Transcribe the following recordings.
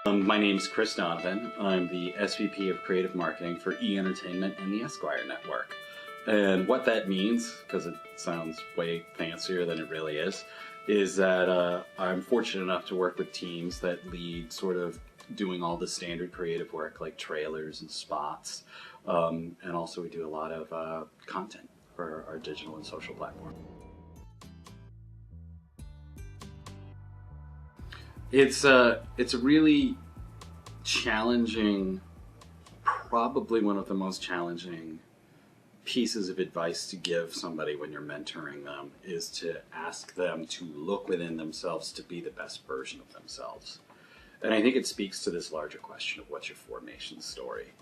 My name's Chris Donovan. I'm the SVP of Creative Marketing for E-Entertainment and the Esquire Network. And what that means, because it sounds way fancier than it really is that I'm fortunate enough to work with teams that lead sort of doing all the standard creative work like trailers and spots. And also we do a lot of content for our digital and social platform. It's a really challenging, probably one of the most challenging pieces of advice to give somebody when you're mentoring them is to ask them to look within themselves to be the best version of themselves. And I think it speaks to this larger question of what's your formation story.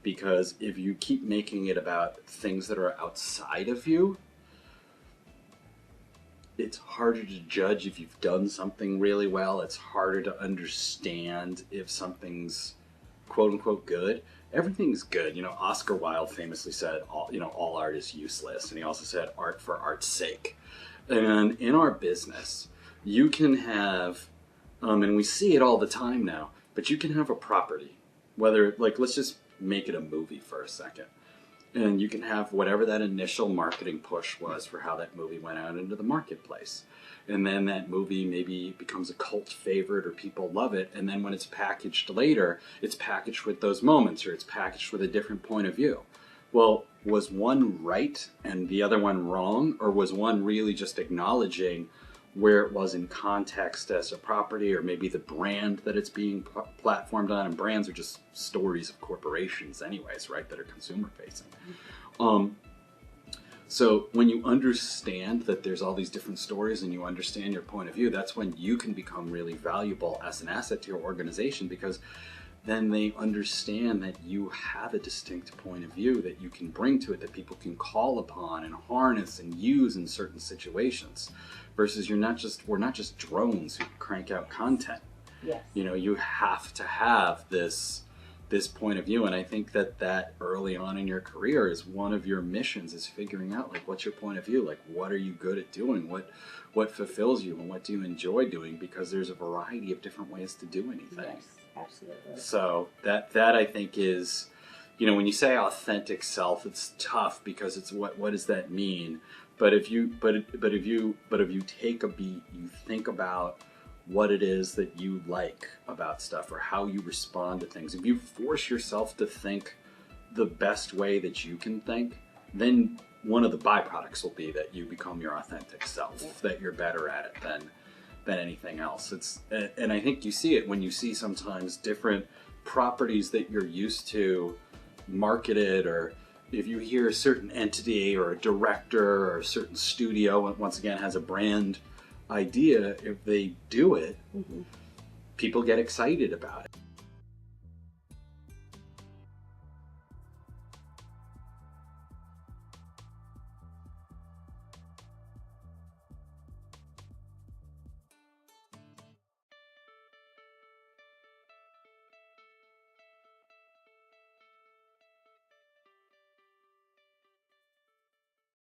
Because if you keep making it about things that are outside of you, it's harder to judge if you've done something really well. It's harder to understand if something's quote unquote good. Everything's good. You know, Oscar Wilde famously said, all art is useless. And he also said art for art's sake. And in our business, you can have, and we see it all the time now, but you can have a property, whether, like, let's just make it a movie for a second. And you can have whatever that initial marketing push was for how that movie went out into the marketplace. And then that movie maybe becomes a cult favorite or people love it. And then when it's packaged later, it's packaged with those moments or it's packaged with a different point of view. Well, was one right and the other one wrong? Or was one really just acknowledging where it was in context as a property or maybe the brand that it's being platformed on? And brands are just stories of corporations anyways, right, that are consumer facing. So when you understand that there's all these different stories and you understand your point of view, that's when you can become really valuable as an asset to your organization, because then they understand that you have a distinct point of view that you can bring to it, that people can call upon and harness and use in certain situations. Versus we're not just drones who crank out content. Yes. You know, you have to have this point of view, and I think that early on in your career is one of your missions, is figuring out, like, what's your point of view, like what are you good at doing, what fulfills you and what do you enjoy doing, because there's a variety of different ways to do anything. Yes, absolutely. So that I think is, you know, when you say authentic self, it's tough because it's what does that mean? But if you take a beat, you think about what it is that you like about stuff or how you respond to things. If you force yourself to think the best way that you can think, then one of the byproducts will be that you become your authentic self, that you're better at it than anything else. And I think you see it when you see sometimes different properties that you're used to marketed, or if you hear a certain entity or a director or a certain studio, once again, has a brand idea, if they do it, people get excited about it.